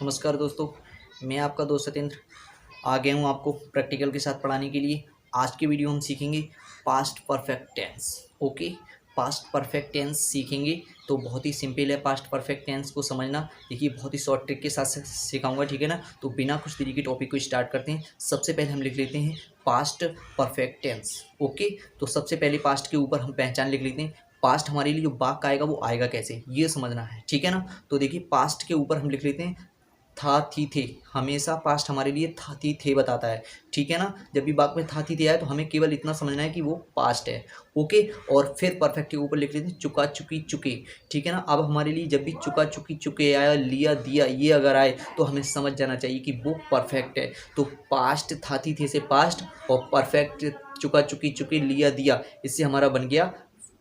नमस्कार दोस्तों, मैं आपका दोस्त सत्येंद्र आ गया हूँ आपको प्रैक्टिकल के साथ पढ़ाने के लिए। आज की वीडियो हम सीखेंगे past perfect tense. Okay, past perfect tense सीखेंगे तो बहुत ही सिंपल है पास्ट परफेक्ट टेंस को समझना। देखिए बहुत ही शॉर्ट ट्रिक के साथ सिखाऊंगा, ठीक है ना। तो बिना कुछ देरी के टॉपिक को स्टार्ट करते हैं। सबसे पहले हम लिख लेते हैं पास्ट परफेक्ट टेंस। ओके, तो सबसे पहले पास्ट के ऊपर हम पहचान लिख लेते हैं। पास्ट हमारे लिए जो वाक्य का आएगा वो आएगा कैसे, ये समझना है, ठीक है ना। तो देखिए पास्ट के ऊपर हम लिख लेते हैं था थी थे। हमेशा पास्ट हमारे लिए था थी थे बताता है, ठीक है ना। जब भी वाक्य में था थी थे आए तो हमें केवल इतना समझना है कि वो पास्ट है। ओके, और फिर परफेक्ट के ऊपर लिख लेते हैं चुका चुकी चुके, ठीक है ना। अब हमारे लिए जब भी चुका चुकी चुके आया, लिया दिया, ये अगर आए तो हमें समझ जाना चाहिए कि वो परफेक्ट है। तो पास्ट था थी थे से पास्ट, और परफेक्ट चुका चुकी चुके, लिया दिया, इससे हमारा बन गया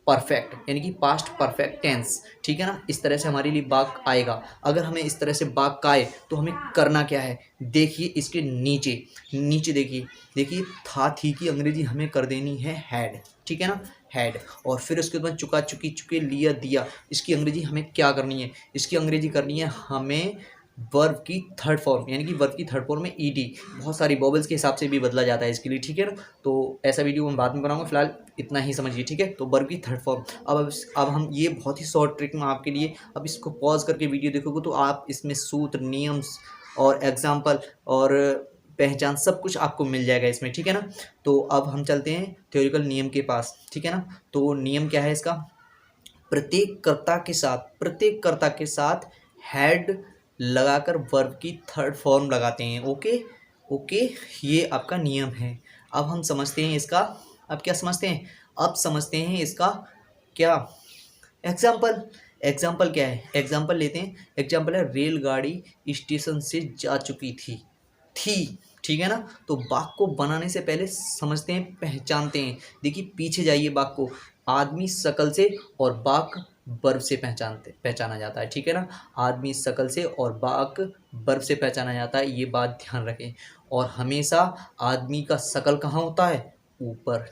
परफेक्ट, यानी कि पास्ट परफेक्ट टेंस, ठीक है ना। इस तरह से हमारे लिए वाक्य आएगा। अगर हमें इस तरह से वाक्य आए तो हमें करना क्या है, देखिए इसके नीचे नीचे देखिए, देखिए था थी की अंग्रेजी हमें कर देनी है हैड, ठीक है ना, हैड। और फिर उसके बाद चुका चुकी चुके, लिया दिया, इसकी अंग्रेजी हमें क्या करनी है, इसकी अंग्रेजी करनी है हमें वर्ब की थर्ड फॉर्म, यानी कि वर्ब की थर्ड फॉर्म में ईडी। बहुत सारी बॉबल्स के हिसाब से भी बदला जाता है इसके लिए, ठीक है ना। तो ऐसा वीडियो हम बाद में बनाऊंगा, फिलहाल इतना ही समझिए, ठीक है। तो वर्ब की थर्ड फॉर्म। अब हम ये बहुत ही शॉर्ट ट्रिक में आपके लिए, अब इसको पॉज करके वीडियो देखोगे तो आप इसमें सूत्र, नियम्स और एग्जाम्पल और पहचान सब कुछ आपको मिल जाएगा इसमें, ठीक है ना। तो अब हम चलते हैं थ्योरिकल नियम के पास, ठीक है ना। तो नियम क्या है इसका, प्रत्येक कर्ता के साथ हैड लगाकर वर्ब की थर्ड फॉर्म लगाते हैं। ओके ओके, ये आपका नियम है। अब हम समझते हैं इसका, अब क्या समझते हैं, अब समझते हैं इसका क्या एग्जाम्पल। एग्जाम्पल क्या है, एग्जाम्पल लेते हैं। एग्जाम्पल है रेलगाड़ी स्टेशन से जा चुकी थी, ठीक है ना। तो वाक्य को बनाने से पहले समझते हैं, पहचानते हैं। देखिए पीछे जाइए, वाक्य को आदमी शकल से और वाक्य वर्ब से पहचाना जाता है, ठीक है ना। आदमी शकल से और वाक्य वर्ब से पहचाना जाता है, ये बात ध्यान रखें। और हमेशा आदमी का शकल कहाँ होता है, ऊपर,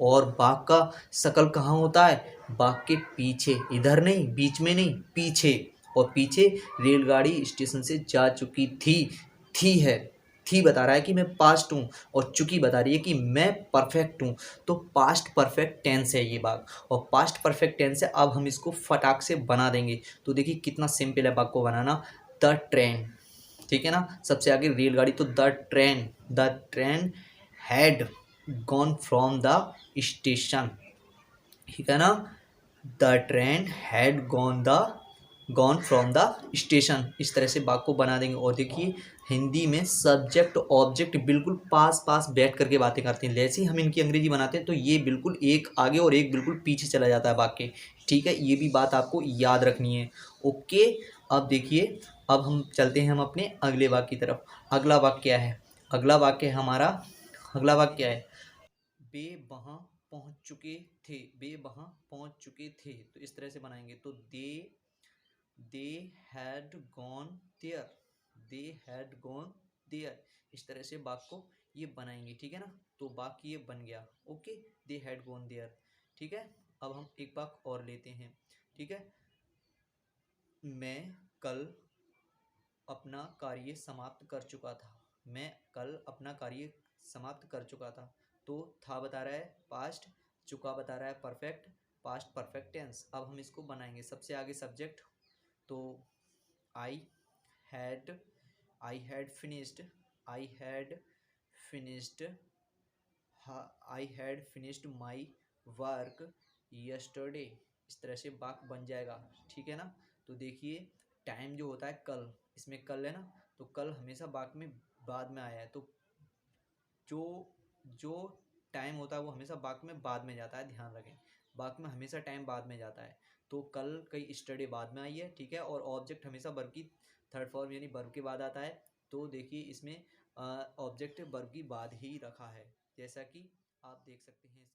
और बाघ का शकल कहाँ होता है, बाघ के पीछे, इधर नहीं, बीच में नहीं, पीछे। और पीछे रेलगाड़ी स्टेशन से जा चुकी थी है, थी बता रहा है कि मैं पास्ट हूँ, और चुकी बता रही है कि मैं परफेक्ट हूँ। तो पास्ट परफेक्ट टेंस है ये बात, और पास्ट परफेक्ट टेंस है। अब हम इसको फटाक से बना देंगे। तो देखिए कितना सिंपल है बात को बनाना। द ट्रेन, ठीक है ना, सबसे आगे रेलगाड़ी, तो the train had gone from the station, ठीक है ना। The train had gone from the station. इस तरह से वाक्य को बना देंगे। और देखिए हिंदी में सब्जेक्ट ऑब्जेक्ट बिल्कुल पास पास बैठ करके बातें करते हैं। जैसे ही हम इनकी अंग्रेजी बनाते हैं तो ये बिल्कुल एक आगे और एक बिल्कुल पीछे चला जाता है वाक्य, ठीक है। ये भी बात आपको याद रखनी है। ओके, अब देखिए, अब हम चलते हैं हम अपने अगले वाक्य की तरफ। अगला वाक्य क्या है, अगला वाक्य है हमारा, अगला वाक्य क्या है, वे वहाँ पहुँच चुके थे, वे वहाँ पहुँच चुके थे। तो इस तरह से बनाएंगे। तो they had gone there, they had gone there. इस तरह से वाक्य को ये बनाएंगे, ठीक है ना। तो वाक्य ये बन गया। Okay, they had gone there, ठीक है। अब हम एक वाक्य और लेते हैं, ठीक है। मैं कल अपना कार्य समाप्त कर चुका था, मैं कल अपना कार्य समाप्त कर चुका था। तो था बता रहा है पास्ट, चुका बता रहा है परफेक्ट, पास्ट परफेक्ट टेंस। अब हम इसको बनाएंगे। सबसे आगे सब्जेक्ट, तो I had, I had finished, I had finished, I had finished my work yesterday. इस तरह से वाक्य बन जाएगा, ठीक है ना। तो देखिए टाइम जो होता है कल, इसमें कल है ना, तो कल हमेशा वाक्य में बाद में आया है। तो जो जो टाइम होता है वो हमेशा वाक्य में बाद में जाता है, ध्यान रखें। वाक्य में हमेशा टाइम बाद में जाता है। तो कल कई स्टडी बाद में आई है, ठीक है। और ऑब्जेक्ट हमेशा वर्ब की थर्ड फॉर्म यानी वर्ब के बाद आता है। तो देखिए इसमें ऑब्जेक्ट वर्ब की बाद ही रखा है, जैसा कि आप देख सकते हैं।